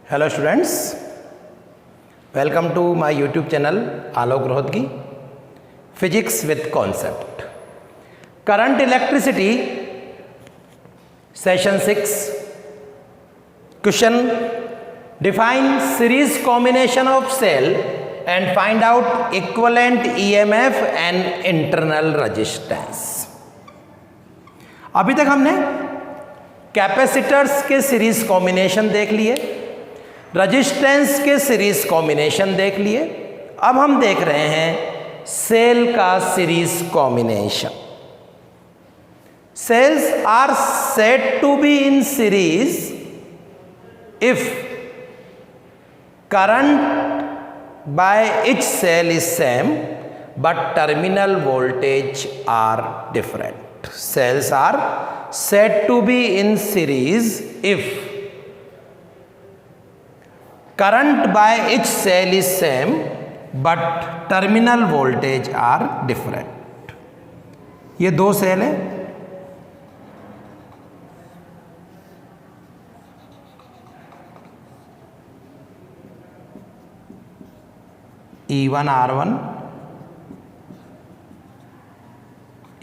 Hello students, welcome to my YouTube channel Alok Rohatgi, Physics with Concept. Current electricity, session 6, question: define series combination of cell and find out equivalent EMF and internal resistance. अभी तक हमने capacitors के series combination देख लिए, resistance के series combination देख लिए। अब हम देख रहे हैं सेल का series combination. Cells are said to be in series if current by each cell is same but terminal voltage are different. Cells are said to be in series if current by each cell is same but terminal voltage are different. ये दो cell है, E1 R1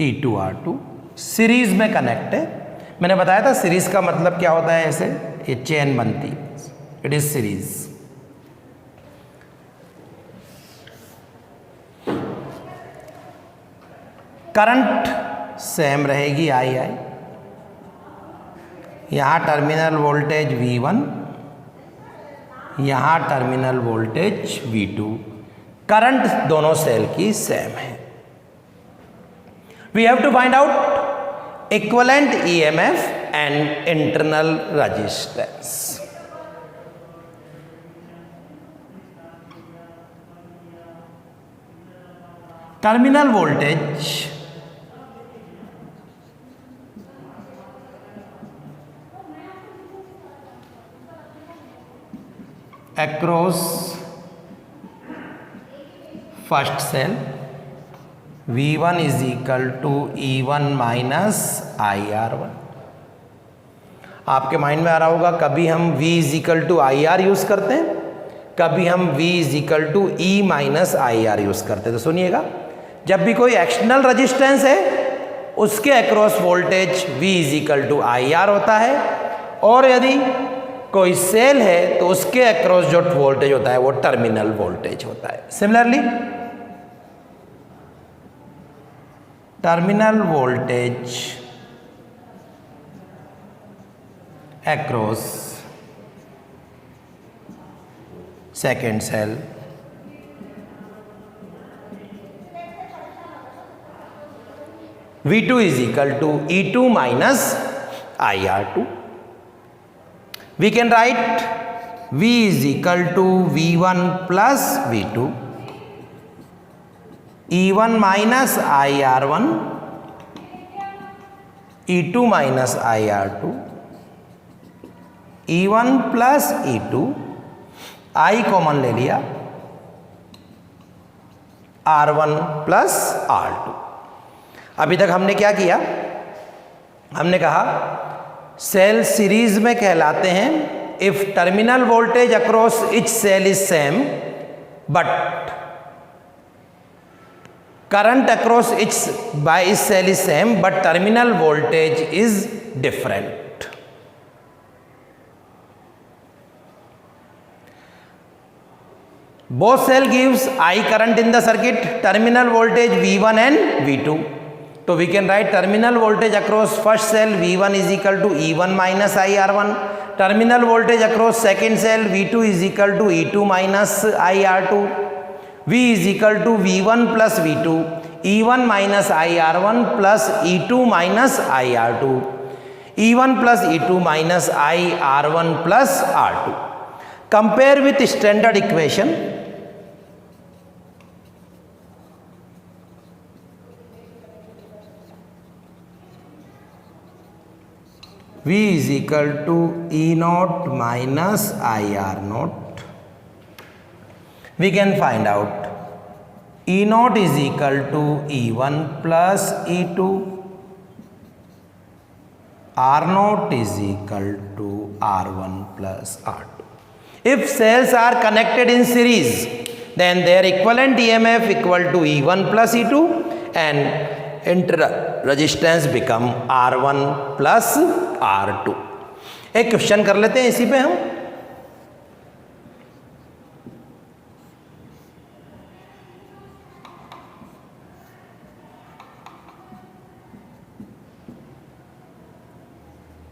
E2 R2 series में connect है। मैंने बताया था series का मतलब क्या होता है, ऐसे ये चेन बनती है, it is series. Current same रहेगी आई आई, यहां टर्मिनल वोल्टेज V1, यहां टर्मिनल वोल्टेज V2। करंट दोनों सेल की सेम है। We have to find out equivalent EMF and internal resistance. Terminal voltage across first cell V1 is equal to E1 minus IR1। आपके mind में आ रहा होगा, कभी हम V is equal to IR use करते हैं, कभी हम V is equal to E minus IR use करते हैं। तो सुनिएगा, जब भी कोई एक्सटर्नल रेजिस्टेंस है उसके across voltage V is equal to IR होता है, और यदि कोई सेल है तो उसके अक्रॉस जो वोल्टेज होता है वो टर्मिनल वोल्टेज होता है। Similarly terminal voltage across second cell V2 is equal to E2 minus IR2. We can write V is equal to V1 plus V2, E1 minus IR1, E2 minus IR2, E1 plus E2, I common ले लिया, R1 plus R2। अभी तक हमने क्या किया, हमने कहा cell series में कहलाते हैं if terminal voltage across each cell is same but current across each by each cell is same but terminal voltage is different. Both cell gives I current in the circuit, terminal voltage V1 and V2. So we can write terminal voltage across first cell V1 is equal to E1 minus IR1, terminal voltage across second cell V2 is equal to E2 minus IR2, V is equal to V1 plus V2, E1 minus IR1 plus E2 minus IR2, E1 plus E2 minus IR1 plus R2. Compare with standard equation. V is equal to E naught minus IR naught. We can find out E naught is equal to E1 plus E2, R naught is equal to R1 plus R2. If cells are connected in series, then their equivalent EMF equal to E1 plus E2 and internal resistance become R1 plus R2. एक question कर लेते हैं इसी पे हम।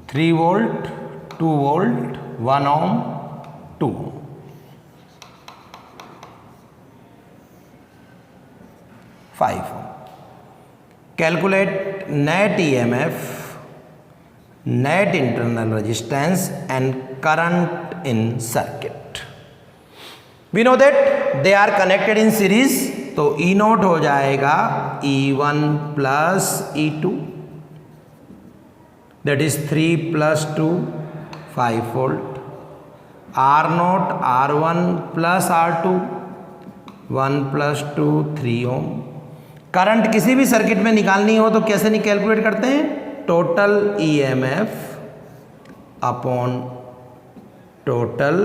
Three volt, 2 volt, 1 ohm, 2 ohm. Calculate net EMF, net internal resistance and current in circuit. We know that they are connected in series, तो E note हो जाएगा E1 plus E2, that is 3 plus 2, 5 volt. R note R1 plus R2, 1 plus 2, 3 ohm. Current किसी भी circuit में निकालनी हो तो कैसे नहीं कैलकुलेट करते हैं? Total EMF upon total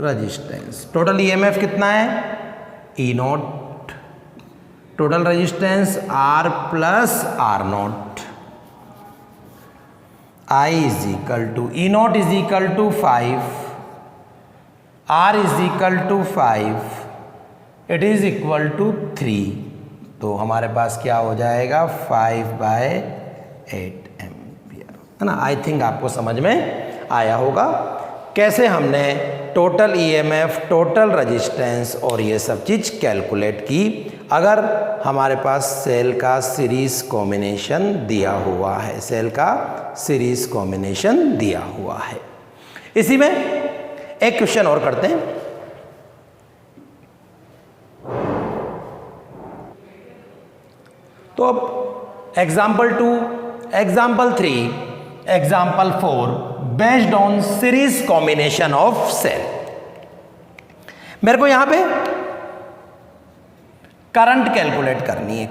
resistance. Total EMF कितना है? E naught. Total resistance R plus R naught. I is equal to E naught is equal to 5, R is equal to 5, it is equal to 3। तो हमारे पास क्या हो जाएगा? 5/8 ampere, है ना। I think आपको समझ में आया होगा कैसे हमने टोटल ईएमएफ, टोटल रेजिस्टेंस और ये सब चीज़ कैलकुलेट की अगर हमारे पास सेल का सीरीज कॉम्बिनेशन दिया हुआ है। सेल का सीरीज कॉम्बिनेशन दिया हुआ है। इसी में एक क्वेश्चन और करते हैं। तो अब example 2, example 3, example 4 based on series combination of cell. मेरे को यहां पे करंट कैलकुलेट करनी है।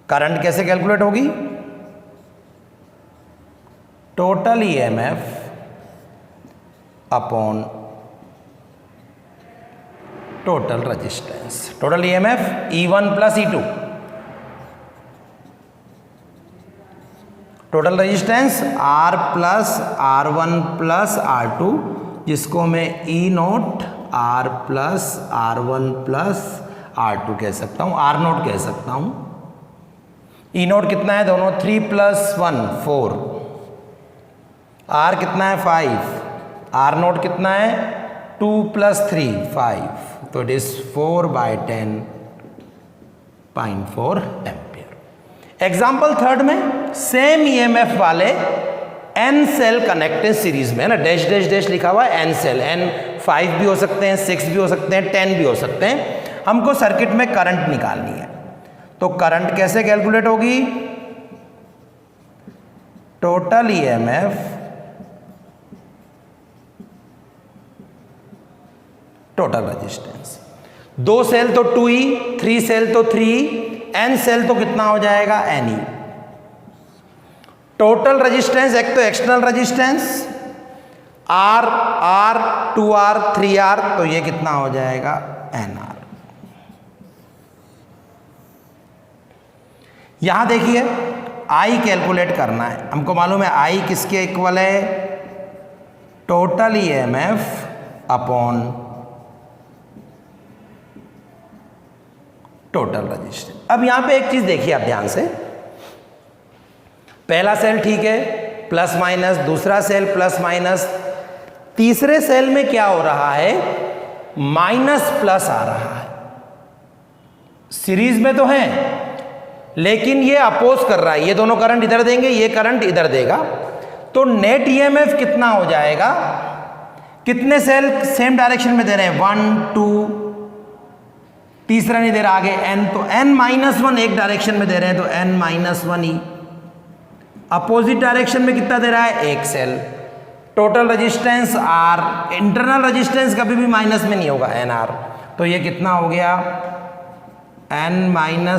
करंट कैसे कैलकुलेट होगी? Total EMF upon total resistance. Total EMF E1 plus E2, total resistance R plus R1 plus R2, जिसको मैं E note R plus R1 plus R2 कह सकता हूं, R नोट कह सकता हूं। E नोट कितना है दोनों? 3 प्लस 1 4, R कितना है 5, R नोट कितना है 2 प्लस 3 5, तो इट इज 4/10.4 एम्पियर। एग्जाम्पल 3 में सेम ईएमएफ वाले एन सेल कनेक्टेड सीरीज में, ना डैश डैश डैश लिखा हुआ है एन सेल, एन 5 भी हो सकते हैं, 6 भी हो सकते हैं, 10 भी हो सकते हैं। हमको सर्किट में करंट निकालनी है। तो करंट कैसे कैलकुलेट होगी? Total EMF total resistance. 2 cell तो 2E, 3 सेल तो 3E, n सेल तो कितना हो जाएगा? Ne। टोटल रेजिस्टेंस एक तो external resistance R, R, 2R, 3R, तो ये कितना हो जाएगा? NR। यहां देखिए I कैलकुलेट करना है। हमको मालूम है I किसके इक्वल है? Total EMF upon total resistance. अब यहां पे एक चीज देखिए आप ध्यान से, पहला सेल ठीक है प्लस माइनस, दूसरा सेल प्लस माइनस, तीसरे सेल में क्या हो रहा है? माइनस प्लस आ रहा है। सीरीज में तो है लेकिन ये अपोज कर रहा है। ये दोनों करंट इधर देंगे, ये करंट इधर देगा, तो नेट ईएमएफ कितना हो जाएगा? कितने सेल सेम डायरेक्शन में दे रहे हैं? 1 2, तीसरा नहीं दे रहा आगे n, तो n-1 एक डायरेक्शन में दे रहे हैं तो n-1e। अपोजिट डायरेक्शन में कितना दे रहा है? एक cell. Total resistance R, internal resistance कभी भी माइनस में नहीं होगा, NR, तो ये कितना हो गया? n-1e,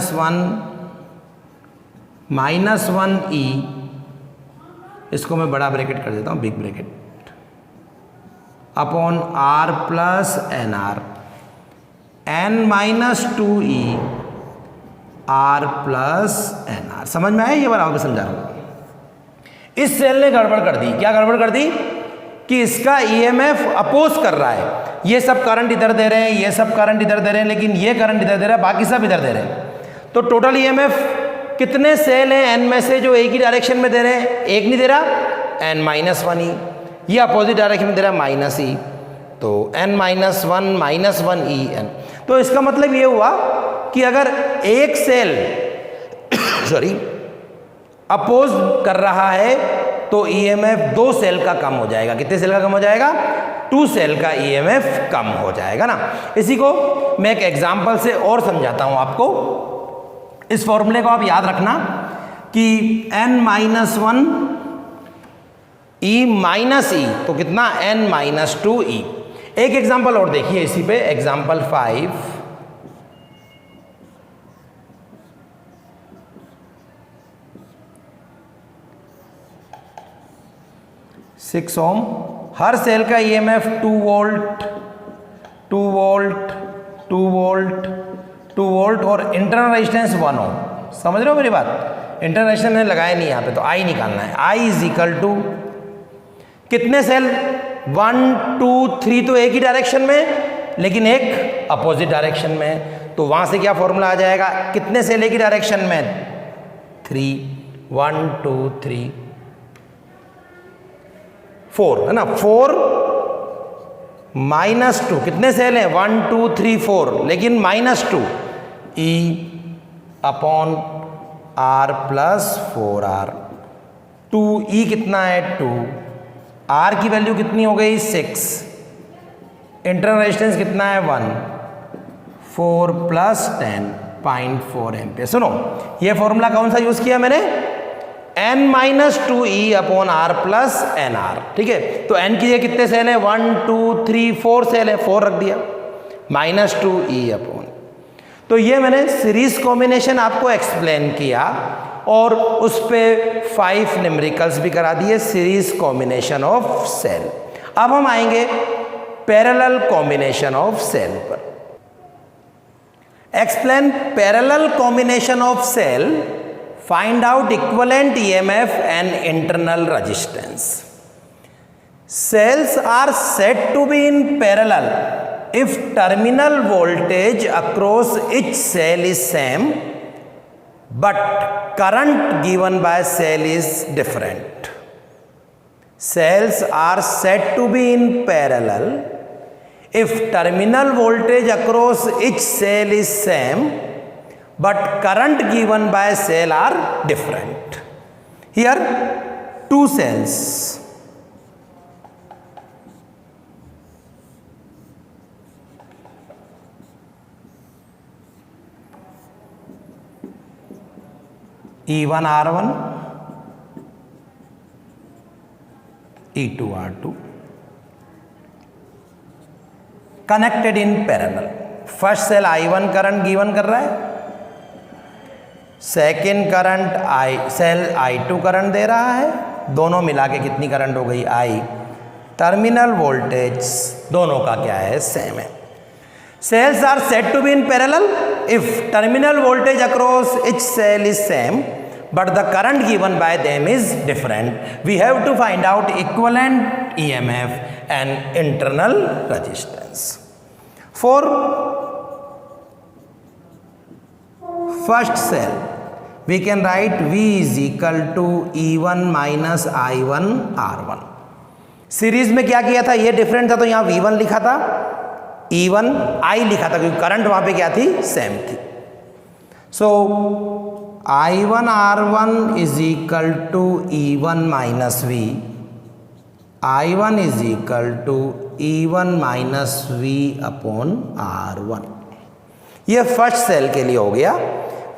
इसको मैं बड़ा ब्रैकेट कर देता हूं, big bracket, upon R plus N R, N minus 2e R plus N R. समझ में आया? ये बार आपको समझा रहा हूँ। इस सेल ने गड़बड़ कर दी। क्या गड़बड़ कर दी? कि इसका ईएमएफ अपोज कर रहा है। ये सब करंट इधर दे रहे हैं, ये सब करंट इधर दे रहे हैं, लेकिन ये करंट इधर दे रहा है, बाकी सब इधर दे रहे हैं। तो टोटल ईएमएफ कितने सेल हैं एन में से जो एक ही डायरेक्शन में दे रहे हैं? एक नहीं दे रहा, एन माइनस 1ई। ये अपोजिट डायरेक्शन में दे रहा है माइनस ई, तो एन माइनस 1 ई एन। तो इसका मतलब ये हुआ कि अगर एक सेल सॉरी अपोज कर रहा है तो ईएमएफ 2 सेल का कम हो जाएगा। कितने सेल का कम हो जाएगा? 2 सेल का ईएमएफ कम हो जाएगा ना। इसी को मैं एक एग्जांपल से और समझाता हूं आपको। इस फॉर्मूले को आप याद रखना कि n माइनस 1 ई माइनस ई, तो कितना? n minus 2e। एक एग्जांपल और देखिए इसी पे, एग्जांपल 5। 6 ओम। हर सेल का EMF 2 volt 2 volt 2 volt 2 volt और इंटरनल रेजिस्टेंस 1 ओम। समझ रहे हो मेरी बात? इंटरनल रेजिस्टेंस मैंने लगाया नहीं यहाँ पे, तो आई निकालना है। आई इज इक्वल टू कितने सेल? 1 2 3 तो एक ही डायरेक्शन में, लेकिन एक अपोजिट डायरेक्शन में। तो वहाँ से क्या फॉर्मूला आ जाएगा? कितने सेल एक ही डायरेक्शन में? 3 1 2 3 4 है ना। 4 माइनस 2, कितने सेल हैं? 1 2 3 4, लेकिन minus 2 E upon R plus 4r। 2e कितना है? 2। आर की वैल्यू कितनी हो गई? 6। इंटरनल रेजिस्टेंस कितना है? 1। 4 प्लस 10.4 एम्पियर। सुनो, ये फॉर्मूला कौन सा यूज किया मैंने? n minus 2e upon R plus N R. ठीक है, तो n की जगह कितने सेल हैं? 1 2 3 4 सेल है, 4 रख दिया, माइनस 2e अपॉन। तो ये मैंने सीरीज कॉम्बिनेशन आपको एक्सप्लेन किया और उस पे 5 न्यूमेरिकल्स भी करा दिए, सीरीज कॉम्बिनेशन ऑफ सेल। अब हम आएंगे पैरेलल कॉम्बिनेशन ऑफ सेल पर। Explain parallel combination of cell, find out equivalent EMF and internal resistance. Cells are said to be in parallel if terminal voltage across each cell is same but current given by cell is different. Cells are said to be in parallel if terminal voltage across each cell is same but current given by cell are different. Here 2 cells, E1 R1 E2 R2 connected in parallel. First cell I1 current given कर रहा है, second current cell I2 current दे रहा है। दोनों मिला के कितनी करंट हो गई? I। टर्मिनल वोल्टेज दोनों का क्या है? सेम है। Cells are said to be in parallel if terminal voltage across each cell is same but the current given by them is different. We have to find out equivalent EMF and internal resistance. For first cell, we can write V is equal to E1 minus I1 R1. Series में क्या किया था? ये different था तो यहाँ V1 लिखा था, E1 I लिखा था क्योंकि करंट वहाँ पे क्या थी? सेम थी। So I1 R1 is equal to E1 minus V. I1 is equal to E1 minus V upon R1. ये फर्स्ट सेल के लिए हो गया।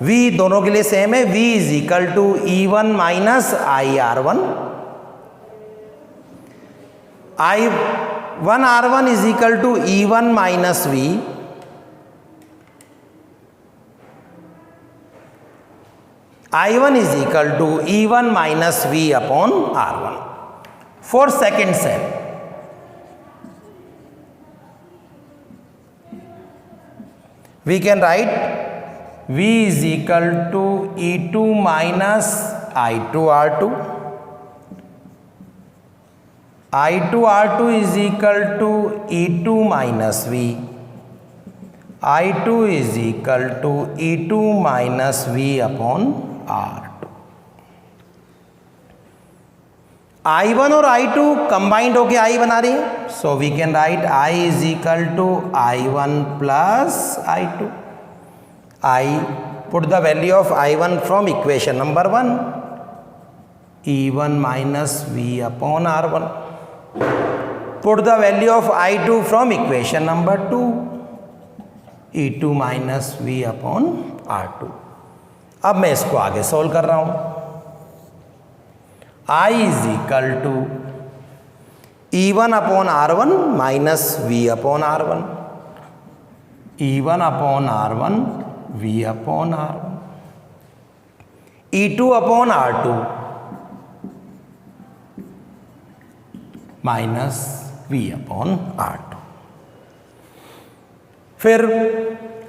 V दोनों के लिए सेम है। V is equal to E1 minus IR1. I1 R1 is equal to E1 minus V. I1 is equal to E1 minus V upon R1. For second cell, we can write V is equal to E2 minus I2 R2. I2 R2 is equal to E2 minus V. I2 is equal to E2 minus V upon R2. I1 और I2 combined होके I बना रही है, so we can write I is equal to I1 plus I2. I put the value of I1 from equation number 1, E1 minus V upon R1. Put the value of I2 from equation number 2, E2 minus V upon R2. अब मैं इसको आगे solve कर रहा हूं. I is equal to E1 upon R1 minus V upon R1. E1 upon R1 V upon R1. E2 upon R2 minus V upon R2. फिर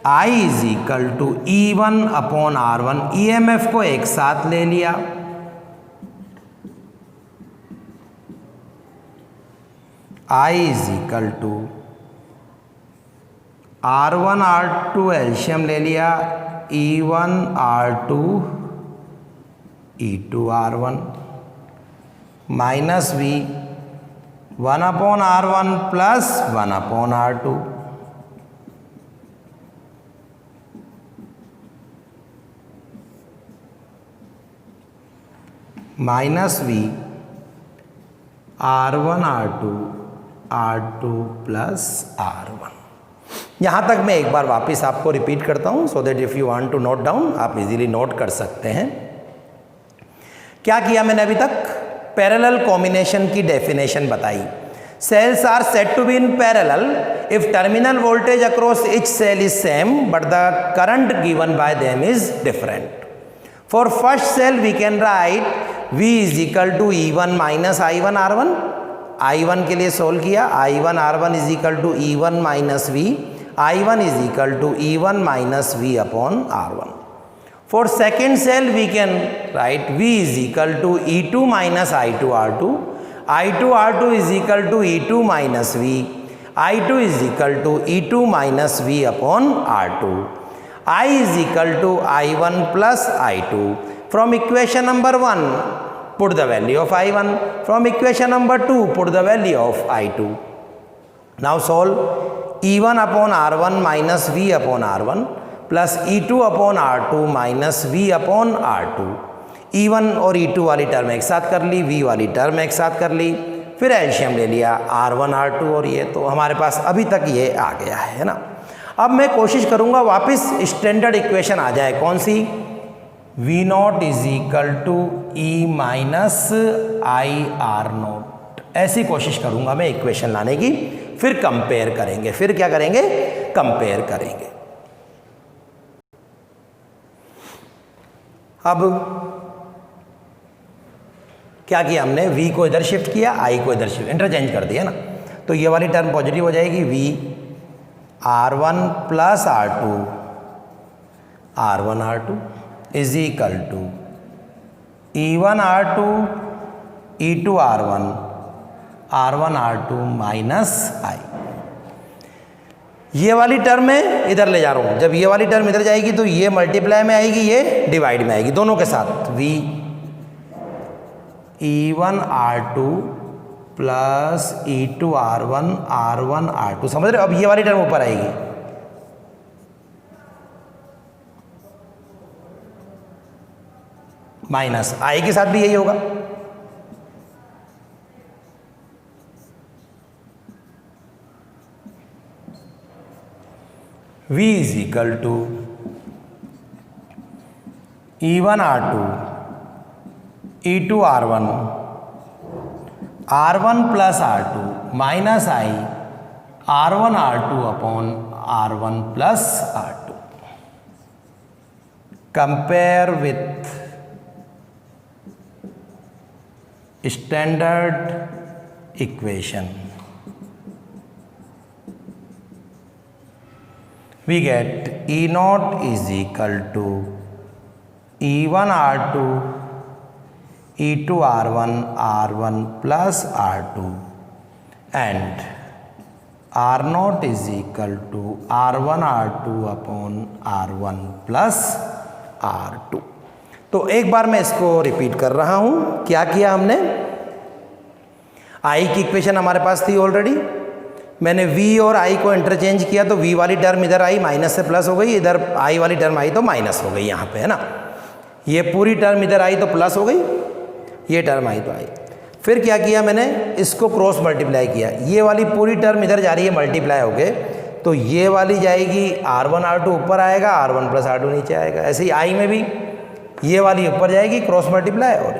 I is equal to E1 upon R1. EMF को एक साथ ले लिया. I is equal to R1 R2 एल्शियम ले लिया, E1 R2 E2 R1 minus V 1 upon R1 plus 1 upon R2. Minus V R1 R2 R2 plus R1. यहाँ तक मैं एक बार वापस आपको रिपीट करता हूँ, so that if you want to note down आप इजीली नोट कर सकते हैं. क्या किया मैंने अभी तक? पैरेलल कॉम्बिनेशन की डेफिनेशन बताई. Cells are said to be in parallel if terminal voltage across each cell is same but the current given by them is different. For first cell we can write V is equal to E1 minus I1 R1. I1 के लिए solve किया, I1 R1 is equal to E1 minus V. I1 is equal to E1 minus V upon R1. For second cell we can write V is equal to E2 minus I2 R2. I2 R2 is equal to E2 minus V. I2 is equal to E2 minus V upon R2. I is equal to I1 plus I2. From equation number 1 put the value of I1. From equation number 2 put the value of I2. Now solve. E1 upon R1 minus V upon R1 plus E2 upon R2 minus V upon R2. E1 और E2 वाली term एक साथ कर ली, V वाली term एक साथ कर ली, फिर एल्शियम ले लिया R1 R2 और ये तो हमारे पास अभी तक ये आ गया है ना. अब मैं कोशिश करूँगा वापस स्टैंडर्ड इक्वेशन आ जाए. कौन सी? V not is equal to E minus I R not. ऐसी कोशिश करूँगा मैं इक्वेशन लाने की. फिर कंपेयर करेंगे. फिर क्या करेंगे? कंपेयर करेंगे. अब क्या किया हमने? V को इधर शिफ्ट किया, I को इधर शिफ्ट, इंटरचेंज कर दिया ना. तो ये वाली टर्म पॉजिटिव हो जाएगी. V R1 plus R2 R1 R2 is equal to E1 R2 E2 R1 R1 R2 minus I. ये वाली टर्म में इधर ले जा रहा हूँ. जब ये वाली टर्म इधर जाएगी तो ये मल्टीप्लाई में आएगी, ये डिवाइड में आएगी, दोनों के साथ. V E1 R2 plus E2 R1 R1 R2. समझ रहे हो? अब ये वाली टर्म ऊपर आएगी. माइनस I के साथ भी यही होगा. V is equal to E1 R2 E2 R1 R1 plus R2 minus I R1 R2 upon R1 plus R2. Compare with standard equation. We get E not is equal to E1 R2 E2 R1 plus R2 and R0 is equal to R1 R2 upon R1 plus R2। तो एक बार मैं इसको repeat कर रहा हूं। क्या किया हमने, I की इक्वेशन हमारे पास थी ऑलरेडी, मैंने V और I को इंटरचेंज किया तो V वाली टर्म इधर आई माइनस से प्लस हो गई, इधर I वाली टर्म आई तो माइनस हो गई यहाँ पे, है ना। ये पूरी टर्म इधर आई तो प्लस हो गई, ये टर्म आई तो आई। फिर क्या किया मैंने, इसको क्रॉस मल्टीप्लाई किया, ये वाली पूरी टर्म इधर जा रही है मल्टीप्लाई होके, तो ये वाली जाएगी R1 R2 ऊपर आएगा, R1 प्लस R2 नीचे आएगा। ऐसे ही I में भी ये वाली ऊपर जाएगी क्रॉस मल्टीप्लाई और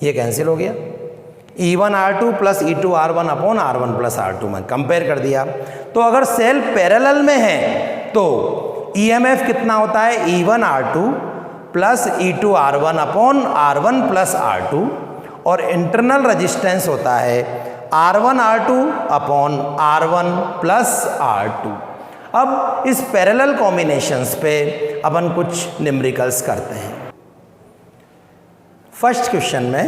ये कैंसिल हो गया। E1 R2 plus E2 R1 upon R1 plus R2 में कंपेयर कर दिया। तो अगर सेल पैरेलल में है तो EMF कितना होता है, E1 R2 plus E2 R1 upon R1 plus R2, और इंटरनल रेजिस्टेंस होता है R1 R2 upon R1 plus R2। अब इस पैरेलल कॉम्बिनेशंस पे अपन कुछ न्यूमेरिकल्स करते हैं। फर्स्ट क्वेश्चन में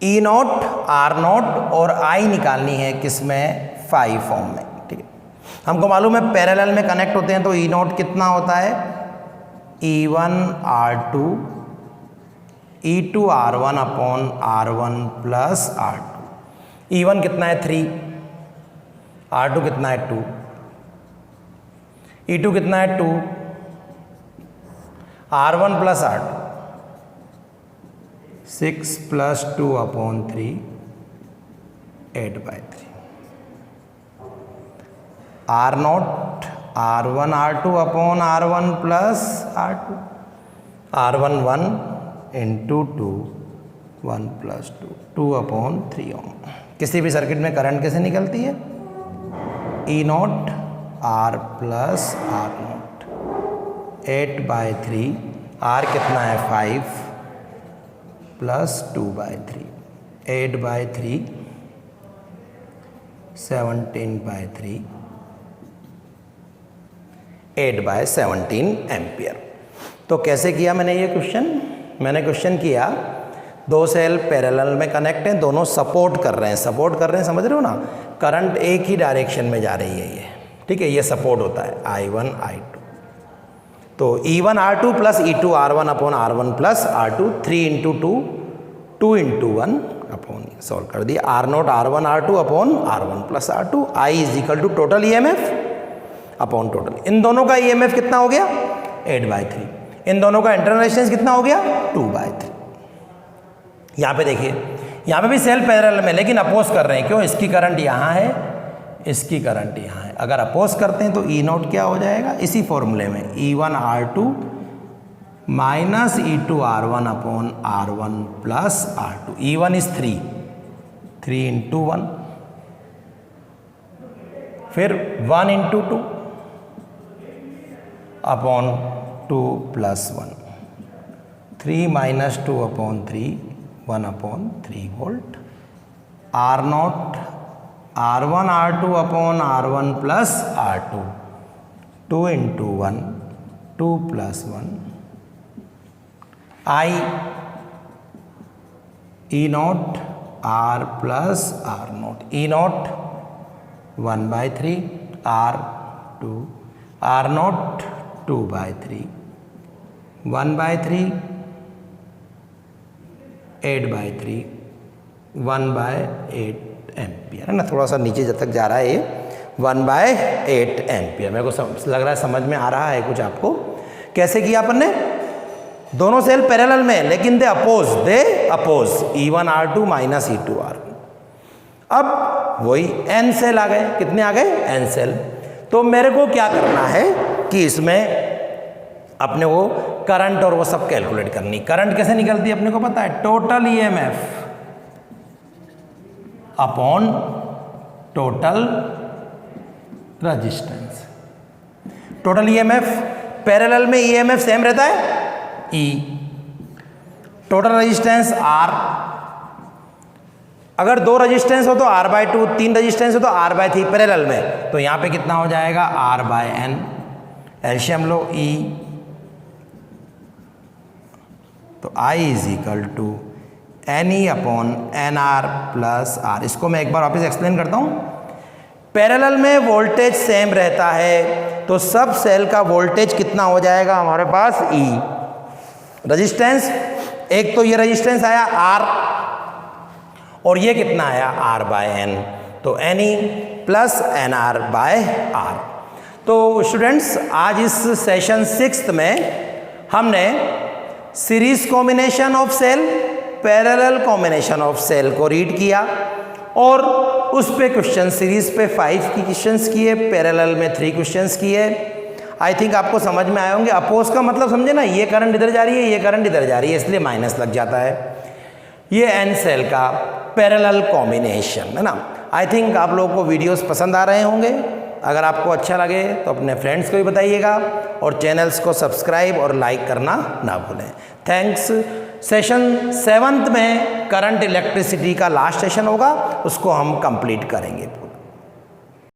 E नॉट R नॉट और I निकालनी है, किसमें, 5 फॉर्म में, ठीक है। हमको मालूम है पैरेलल में कनेक्ट होते हैं तो E नॉट कितना होता है, E1 R2 E2 R1 upon R1 plus R2। E1 कितना है 3, R2 कितना है 2, E2 कितना है 2, R1 plus R2 6 plus 2 upon 3 8/3। R naught R1 R2 upon R1 plus R2, R1 1 into 2 1 plus 2 upon 3 ओम। किसी भी सर्किट में करंट कैसे निकलती है, E not R plus R not 8/3, R कितना है 5 प्लस 2/3 8/3 17/3 8/17 एम्पियर। तो कैसे किया मैंने ये क्वेश्चन, मैंने क्वेश्चन किया, दो सेल पैरेलल में कनेक्ट हैं, दोनों सपोर्ट कर रहे हैं, समझ रहे हो ना, करंट एक ही डायरेक्शन में जा रही है ये, ठीक है, ये सपोर्ट होता है I1 I2। तो E1 R2 plus E2 R1 upon R1 plus R2 3 into 2 2 into 1 upon, solve कर दिया, R naught R1 R2 upon R1 plus R2। I is equal to total EMF upon total, इन दोनों का EMF कितना हो गया 8/3, इन दोनों का इंटरनल रेजिस्टेंस कितना हो गया 2/3। यहाँ पे देखिए, यहाँ पे भी सेल पैरेलल में लेकिन अपोज कर रहे हैं, क्यों, इसकी करंट यहाँ है, इसकी करंट यहाँ है। अगर अपोज करते हैं तो E नॉट क्या हो जाएगा, इसी फॉर्मूले में E1 R2 minus E2 R1 upon R1 plus R2। E1 is 3 into 1, फिर 1 into 2 upon 2 plus 1, 3 minus 2 upon 3 1 upon 3 volt. R naught R1 R2 upon R1 plus R2 2 into 1 2 plus 1। I E not R plus R not, E not 1/3 R2 R not 2/3 1/3 8/3 1/8 ampere, है ना। थोड़ा सा नीचे जब तक जा रहा है ये 1/8 एम्पियर। मेरे को लग रहा है समझ में आ रहा है कुछ आपको। कैसे किया अपन ने, दोनों सेल पैरेलल में लेकिन दे oppose E1 R2 minus E2 R1। अब वही n सेल आ गए, कितने आ गए n सेल। तो मेरे को क्या करना है कि इसमें अपने को करंट और वो सब कैलकुलेट करनी। करंट कैसे निकलती है अपने को पता है, total EMF upon total resistance. Total EMF parallel में EMF सेम रहता है E, टोटल रेजिस्टेंस R, अगर 2 रजिस्टेंस हो तो R/2, 3 रजिस्टेंस हो तो R/3 पैरेलल में, तो यहाँ पे कितना हो जाएगा R/n। एलसीएम लो E, तो I is equal to NE/NR plus R। इसको मैं एक बार वापस एक्सप्लेन करता हूँ। पैरेलल में वोल्टेज सेम रहता है तो सब सेल का वोल्टेज कितना हो जाएगा हमारे पास E। रजिस्टेंस, एक तो ये रजिस्टेंस आया R और ये कितना आया R/n, तो NE प्लस NR/R। तो स्टूडेंट्स आज इस सेशन 6 में हमने series combination of cell, parallel combination of cell को रीड किया और उस पे क्वेश्चन, सीरीज पे 5 की क्वेश्चंस किए, पैरेलल में 3 क्वेश्चंस किए। आई थिंक आपको समझ में आए होंगे। अपोज का मतलब समझे ना, ये करंट इधर जा रही है, ये करंट इधर जा रही है, इसलिए माइनस लग जाता है। ये एन सेल का पैरेलल कॉम्बिनेशन है ना। आई थिंक आप लोगों को वीडियोस पसंद आ रहे होंगे। अगर आपको अच्छा लगे तो अपने फ्रेंड्स को भी बताइएगा और चैनल्स को सब्सक्राइब और लाइक करना ना भूलें। थैंक्स। सेशन 7 में करंट इलेक्ट्रिसिटी का लास्ट सेशन होगा, उसको हम कंप्लीट करेंगे।